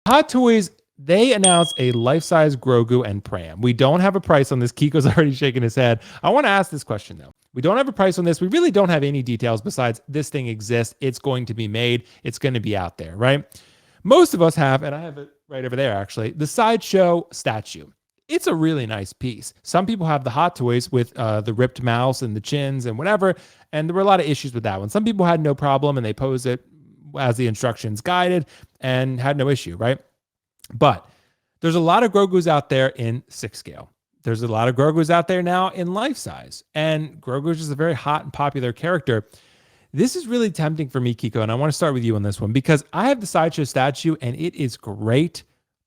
Hot Toys, they announced a life-size Grogu and Pram. We don't have a price on this. Kiko's already shaking his head. I want to ask this question, though. We don't have a price on this. We really don't have any details besides this thing exists. It's going to be made. It's going to be out there, right? Most of us have, and I have it right over there, actually, the Sideshow statue. It's a really nice piece. Some people have the Hot Toys with the ripped mouths and the chins and whatever, and there were a lot of issues with that one. Some people had no problem, and they posed it as the instructions guided and had no issue, right? But there's a lot of Grogu's out there in 6 scale. There's a lot of Grogu's out there now in life size. And Grogu is just a very hot and popular character. This is really tempting for me, Kiko, and I want to start with you on this one because I have the Sideshow statue and it is great,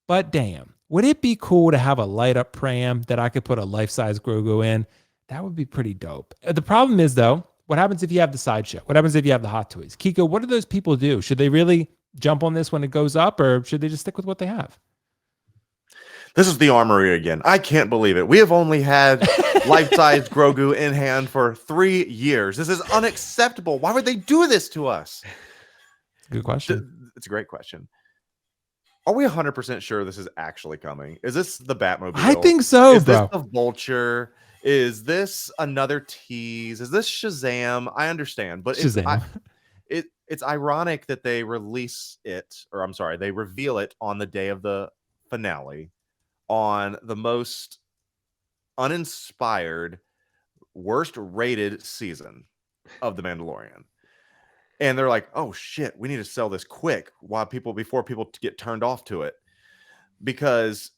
but damn, would it be cool to have a light up Pram that I could put a life-size Grogu in? That would be pretty dope. The problem is, though, what happens if you have the Sideshow? What happens if you have the Hot Toys? Kiko, what do those people do? Should they really jump on this when it goes up, or should they just stick with what they have? This is the armory again. I can't believe it. We have only had life-size Grogu in hand for 3 years. This is unacceptable. Why would they do this to us? Good question. It's a great question. Are we 100% sure this is actually coming? Is this the Batmobile? I think so, is bro. This the Vulture? Is this another tease? Is this Shazam? I understand, but it's ironic that they release it, or I'm sorry, they reveal it on the day of the finale, on the most uninspired, worst rated season of The Mandalorian. And they're like, oh shit, we need to sell this quick before people get turned off to it. Because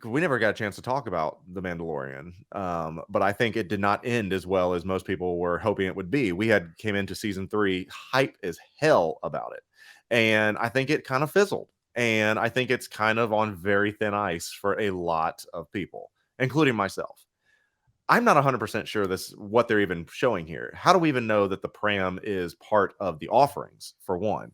we never got a chance to talk about The Mandalorian. But I think it did not end as well as most people were hoping it would be. We came into season 3 hype as hell about it. And I think it kind of fizzled. And I think it's kind of on very thin ice for a lot of people, including myself. I'm not 100% sure what they're even showing here. How do we even know that the Pram is part of the offerings, for one?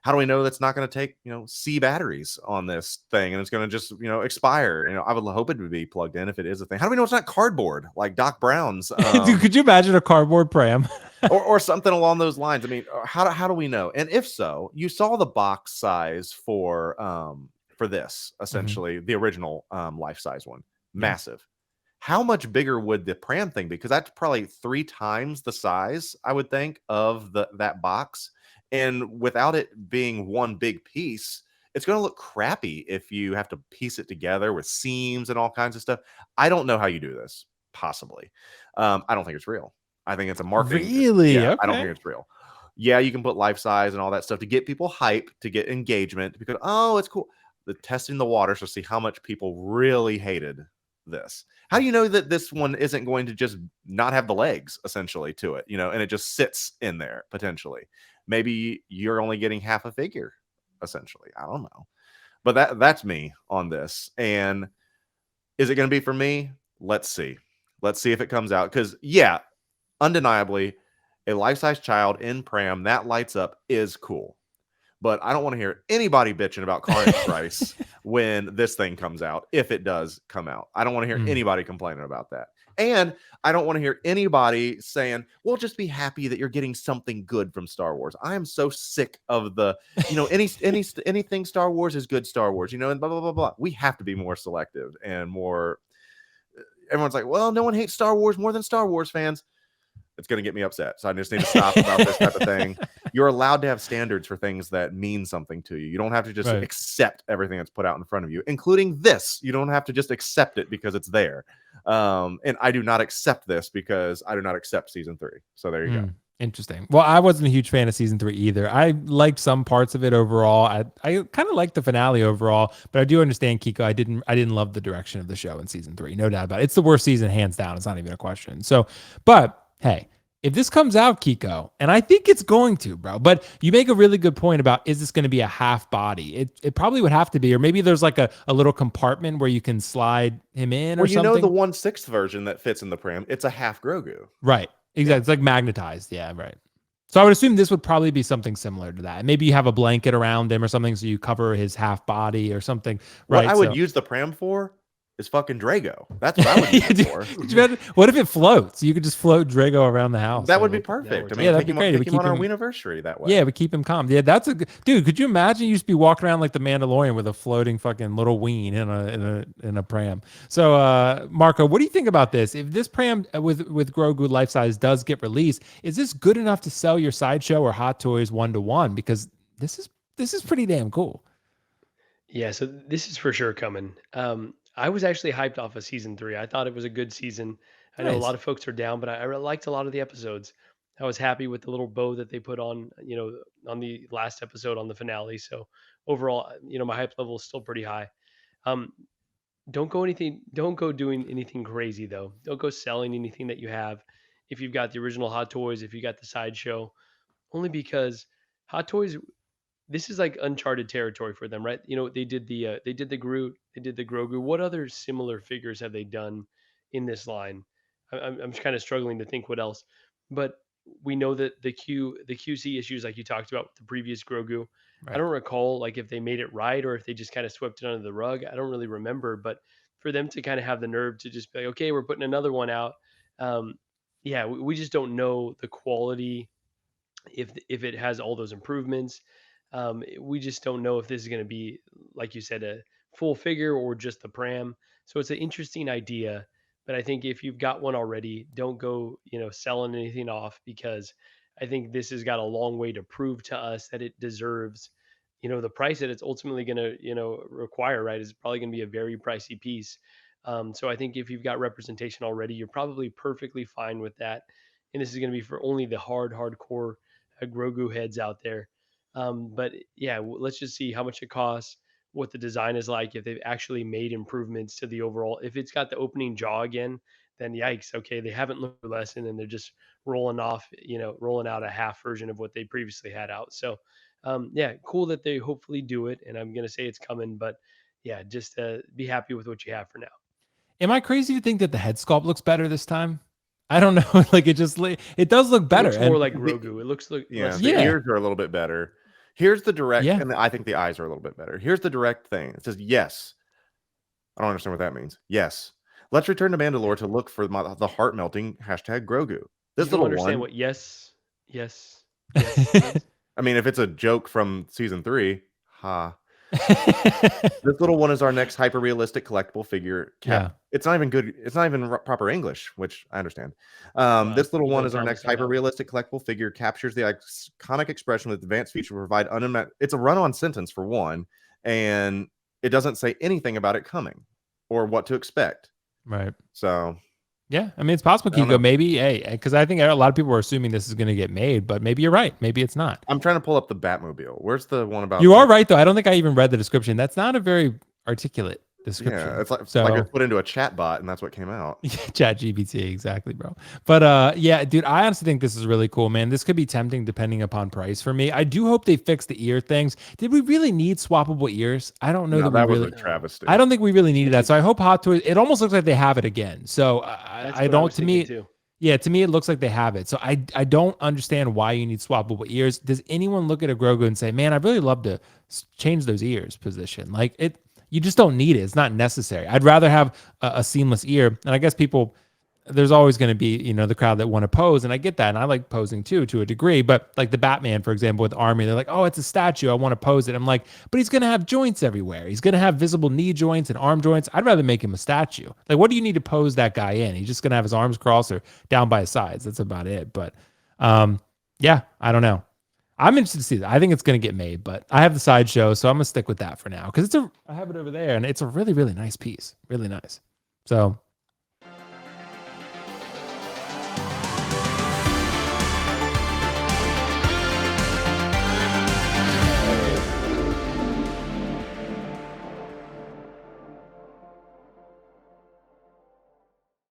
How do we know that's not going to take, C batteries on this thing and it's going to just, expire? I would hope it would be plugged in if it is a thing. How do we know it's not cardboard like Doc Brown's? Dude, could you imagine a cardboard Pram? or something along those lines? I mean, how do we know? And if so, you saw the box size for this, essentially, the original life size one. Massive. How much bigger would the Pram thing be? Because that's probably 3 times the size, I would think, of that box. And without it being one big piece, it's going to look crappy if you have to piece it together with seams and all kinds of stuff. I don't know how you do this, possibly. I don't think it's real. I think it's a marketing. Really? Yeah, okay. I don't think it's real. Yeah, you can put life size and all that stuff to get people hype, to get engagement, because, oh, it's cool. The testing the waters to see how much people really hated this. How do you know that this one isn't going to just not have the legs essentially to it, and it just sits in there potentially? Maybe you're only getting half a figure essentially. I don't know. But that's me on this. And is it going to be for me? Let's see. Let's see if it comes out, because yeah, undeniably a life-size child in Pram that lights up is cool. But I don't want to hear anybody bitching about carnage price when this thing comes out, if it does come out. I don't want to hear anybody complaining about that. And I don't want to hear anybody saying, well, just be happy that you're getting something good from Star Wars. I am so sick of the, anything Star Wars is good Star Wars, and blah, blah, blah, blah. We have to be more selective and more. Everyone's like, well, no one hates Star Wars more than Star Wars fans. It's going to get me upset. So I just need to stop about this type of thing. You're allowed to have standards for things that mean something to you. You don't have to just accept everything that's put out in front of you, including this. You don't have to just accept it because it's there. And I do not accept this because I do not accept season 3. So there you go. Interesting. Well, I wasn't a huge fan of season 3 either. I liked some parts of it overall. I kind of liked the finale overall, but I do understand, Kiko. I didn't love the direction of the show in season 3. No doubt about it. It's the worst season, hands down. It's not even a question. So, but hey, if this comes out, Kiko, and I think it's going to, bro, but you make a really good point about, is this going to be a half body? It probably would have to be, or maybe there's like a little compartment where you can slide him in or something. The 1/6 version that fits in the Pram, it's a half Grogu. Right. Exactly. Yeah. It's like magnetized. Yeah, right. So I would assume this would probably be something similar to that. Maybe you have a blanket around him or something so you cover his half body or something. Right. What I would use the Pram for is fucking Drago. That's what I would use it for. What if it floats? You could just float Drago around the house. That would be Like, perfect. I yeah, mean, that'd be great. It take would him on keep our him- anniversary that way. Yeah, we keep him calm. Yeah, that's a good dude. Could you imagine you just be walking around like the Mandalorian with a floating fucking little ween in a pram? So, Marco, what do you think about this? If this pram with Grogu life size does get released, is this good enough to sell your sideshow or Hot Toys 1-to-1? Because this is pretty damn cool. Yeah, so this is for sure coming. I was actually hyped off of season 3. I thought it was a good season. I know a Nice. lot of folks are down, but I really liked a lot of the episodes. I was happy with the little bow that they put on, on the last episode on the finale. So overall, my hype level is still pretty high. Um, don't go doing anything crazy though. Don't go selling anything that you have. If you've got the original Hot Toys, if you got the sideshow, only because Hot Toys, this is like uncharted territory for them, right? They did the Groot, they did the Grogu. What other similar figures have they done in this line? I'm kind of struggling to think what else, but we know that the QC issues like you talked about with the previous Grogu. I Right. don't recall like if they made it right or if they just kind of swept it under the rug. I don't really remember, but for them to kind of have the nerve to just be like, okay, we're putting another one out. Um, yeah, we just don't know the quality if it has all those improvements. We just don't know if this is going to be, like you said, a full figure or just the pram. So it's an interesting idea, but I think if you've got one already, don't go, selling anything off because I think this has got a long way to prove to us that it deserves, the price that it's ultimately going to, require. Right, is probably going to be a very pricey piece. So I think if you've got representation already, you're probably perfectly fine with that. And this is going to be for only the hardcore Grogu heads out there. But yeah, let's just see how much it costs, what the design is like, if they've actually made improvements to the overall. If it's got the opening jaw again, then yikes. Okay, they haven't learned their lesson and they're just rolling out a half version of what they previously had out. So, yeah, cool that they hopefully do it. And I'm gonna say it's coming, but yeah, just be happy with what you have for now. Am I crazy to think that the head sculpt looks better this time? I don't know. Like it does look better. It looks more like Grogu. It looks like the ears are a little bit better. Here's the direct, and I think the eyes are a little bit better. Here's the direct thing. It says yes. I don't understand what that means. Yes. Let's return to Mandalore to look for the heart melting # Grogu. This little understand one. What yes. I mean, if it's a joke from season 3, this little one is our next hyper realistic collectible figure. Yeah. It's not even good. It's not even proper English, which I understand. This little one is our next hyper realistic collectible figure. Captures the iconic expression with advanced feature to provide unmet. It's a run-on sentence for one, and it doesn't say anything about it coming or what to expect. Right. So. Yeah, I mean it's possible, Kiko. Maybe, because I think a lot of people are assuming this is going to get made, but maybe you're right. Maybe it's not. I'm trying to pull up the Batmobile. Where's the one about? You are right, though. I don't think I even read the description. That's not a very articulate description. Yeah, it's like it's put into a chat bot, and that's what came out. Chat GPT, exactly, bro. But yeah, dude, I honestly think this is really cool, man. This could be tempting depending upon price for me. I do hope they fix the ear things. Did we really need swappable ears? I don't know that was a travesty. I don't think we really needed that. So I hope Hot Toys. It almost looks like they have it again. So I don't. To me, yeah, to me it looks like they have it. So I don't understand why you need swappable ears. Does anyone look at a Grogu and say, "Man, I'd really love to change those ears position"? Like it. You just don't need it. It's not necessary. I'd rather have a seamless ear. And I guess there's always going to be, the crowd that want to pose. And I get that. And I like posing too, to a degree. But like the Batman, for example, with Army, they're like, oh, it's a statue. I want to pose it. I'm like, but he's going to have joints everywhere. He's going to have visible knee joints and arm joints. I'd rather make him a statue. Like, what do you need to pose that guy in? He's just going to have his arms crossed or down by his sides. That's about it. But yeah, I don't know. I'm interested to see that. I think it's going to get made, but I have the sideshow, so I'm going to stick with that for now because I have it over there, and it's a really, really nice piece. Really nice. So